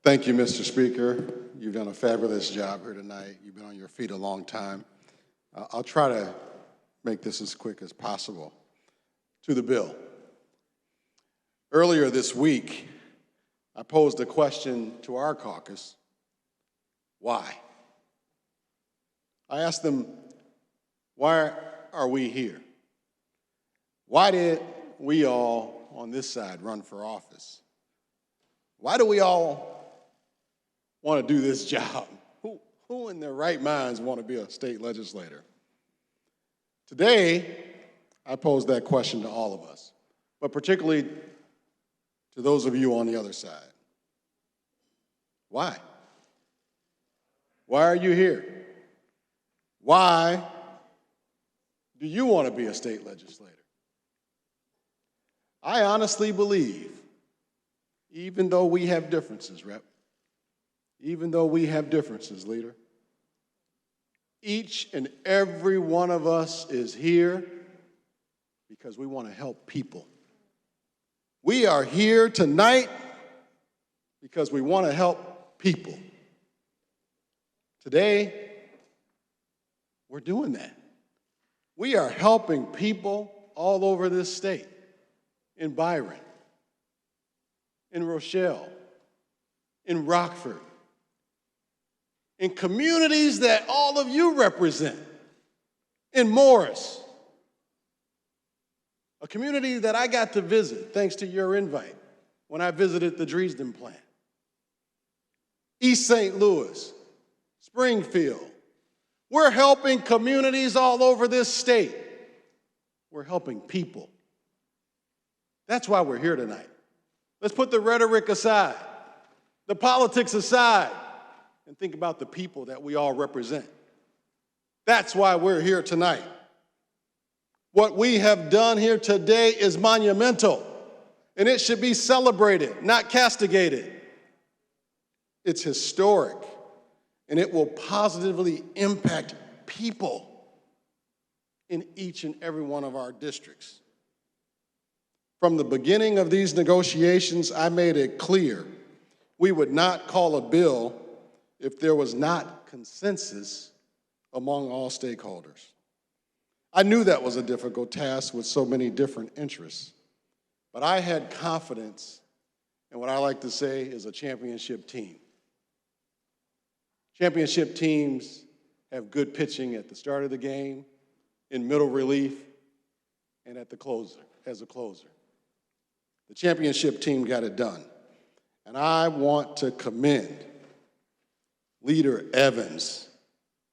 Thank you, Mr. Speaker. You've done a fabulous job here tonight. You've been on your feet a long time. I'll try to make this as quick as possible. To the bill. Earlier this week, I posed a question to our caucus: why? I asked them, why are we here? Why did we all on this side run for office? Why do we all want to do this job? Who in their right minds want to be a state legislator? Today, I pose that question to all of us, but particularly to those of you on the other side. Why? Why are you here? Why do you want to be a state legislator? I honestly believe, even though we have differences, Rep., even though we have differences, Leader, each and every one of us is here because we want to help people. We are here tonight because we want to help people. Today, we're doing that. We are helping people all over this state, in Byron, in Rochelle, in Rockford, in communities that all of you represent, in Morris, a community that I got to visit thanks to your invite when I visited the Dresden plant, East St. Louis, Springfield. We're helping communities all over this state. We're helping people. That's why we're here tonight. Let's put the rhetoric aside, the politics aside, and think about the people that we all represent. That's why we're here tonight. What we have done here today is monumental, and it should be celebrated, not castigated. It's historic, and it will positively impact people in each and every one of our districts. From the beginning of these negotiations, I made it clear we would not call a bill if there was not consensus among all stakeholders. I knew that was a difficult task with so many different interests, but I had confidence in what I like to say is a championship team. Championship teams have good pitching at the start of the game, in middle relief, and at the closer, as a closer. The championship team got it done. And I want to commend Leader Evans,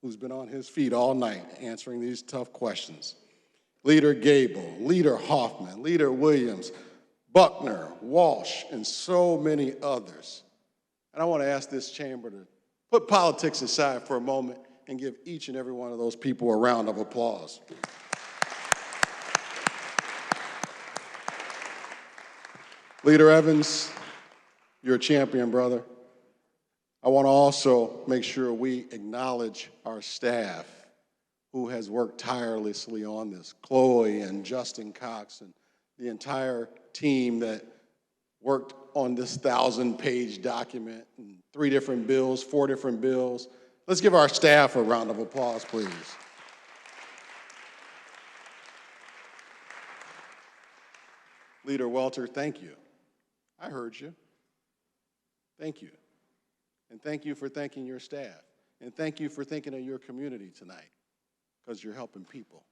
who's been on his feet all night answering these tough questions. Leader Gable, Leader Hoffman, Leader Williams, Buckner, Welch, and so many others. And I want to ask this chamber to put politics aside for a moment and give each and every one of those people a round of applause. Leader Evans, you're a champion, brother. I want to also make sure we acknowledge our staff who has worked tirelessly on this. Chloe and Justin Cox and the entire team that worked on this 1,000-page document, and 3 different bills, 4 different bills. Let's give our staff a round of applause, please. Leader Welter, thank you. I heard you. Thank you. And thank you for thanking your staff. And thank you for thinking of your community tonight, because you're helping people.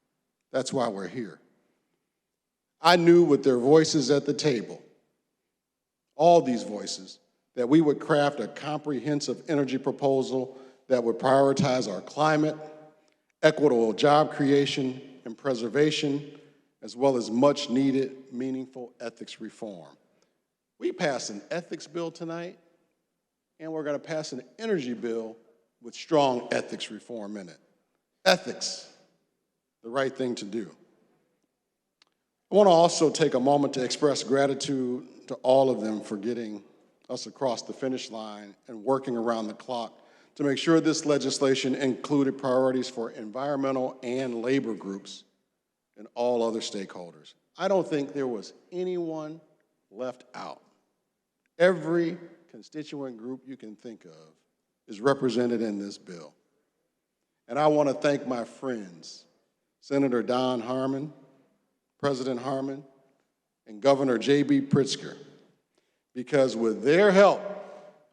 That's why we're here. I knew with their voices at the table, all these voices, that we would craft a comprehensive energy proposal that would prioritize our climate, equitable job creation and preservation, as well as much needed, meaningful ethics reform. We passed an ethics bill tonight, and we're going to pass an energy bill with strong ethics reform in it. Ethics, the right thing to do. I want to also take a moment to express gratitude to all of them for getting us across the finish line and working around the clock to make sure this legislation included priorities for environmental and labor groups and all other stakeholders. I don't think there was anyone left out. Every constituent group you can think of is represented in this bill. And I want to thank my friends, Senator Don Harmon, President Harmon, and Governor J.B. Pritzker, because with their help,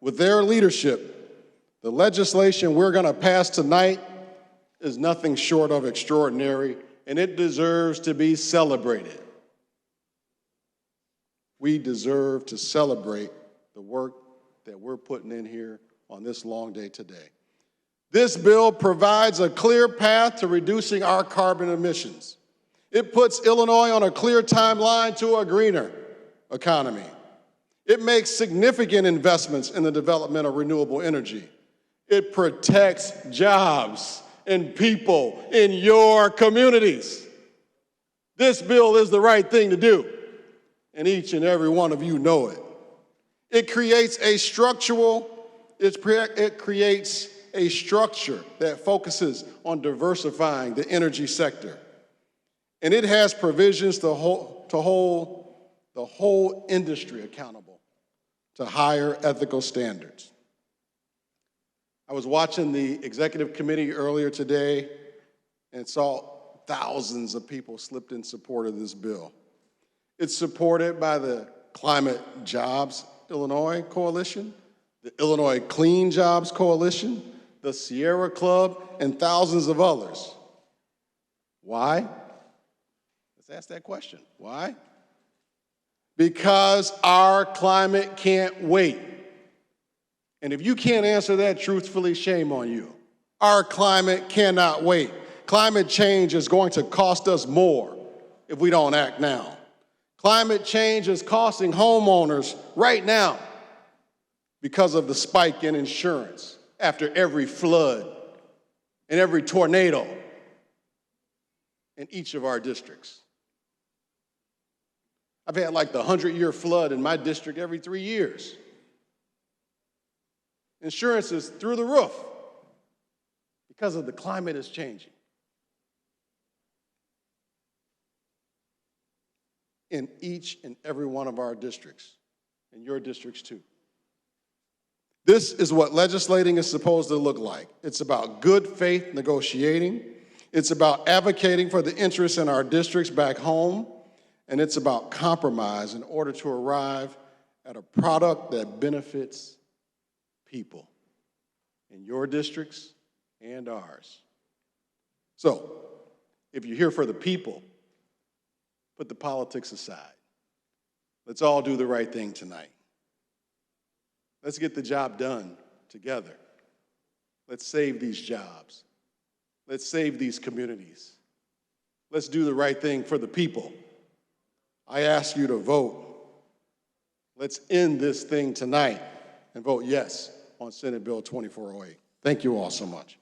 with their leadership, the legislation we're going to pass tonight is nothing short of extraordinary, and it deserves to be celebrated. We deserve to celebrate the work that we're putting in here on this long day today. This bill provides a clear path to reducing our carbon emissions. It puts Illinois on a clear timeline to a greener economy. It makes significant investments in the development of renewable energy. It protects jobs and people in your communities. This bill is the right thing to do, and each and every one of you know it. It creates a structure that focuses on diversifying the energy sector. And it has provisions to hold the whole industry accountable to higher ethical standards. I was watching the executive committee earlier today and saw thousands of people slipped in support of this bill. It's supported by the Climate Jobs Illinois Coalition, the Illinois Clean Jobs Coalition, the Sierra Club, and thousands of others. Why? Let's ask that question. Why? Because our climate can't wait. And if you can't answer that truthfully, shame on you. Our climate cannot wait. Climate change is going to cost us more if we don't act now. Climate change is costing homeowners right now because of the spike in insurance after every flood and every tornado in each of our districts. I've had like the 100-year flood in my district every 3 years. Insurance is through the roof because of the climate is changing. In each and every one of our districts, and your districts too. This is what legislating is supposed to look like. It's about good faith negotiating. It's about advocating for the interests in our districts back home. And it's about compromise in order to arrive at a product that benefits people in your districts and ours. So, if you're here for the people, put the politics aside. Let's all do the right thing tonight. Let's get the job done together. Let's save these jobs. Let's save these communities. Let's do the right thing for the people. I ask you to vote. Let's end this thing tonight and vote yes on Senate Bill 2408. Thank you all so much.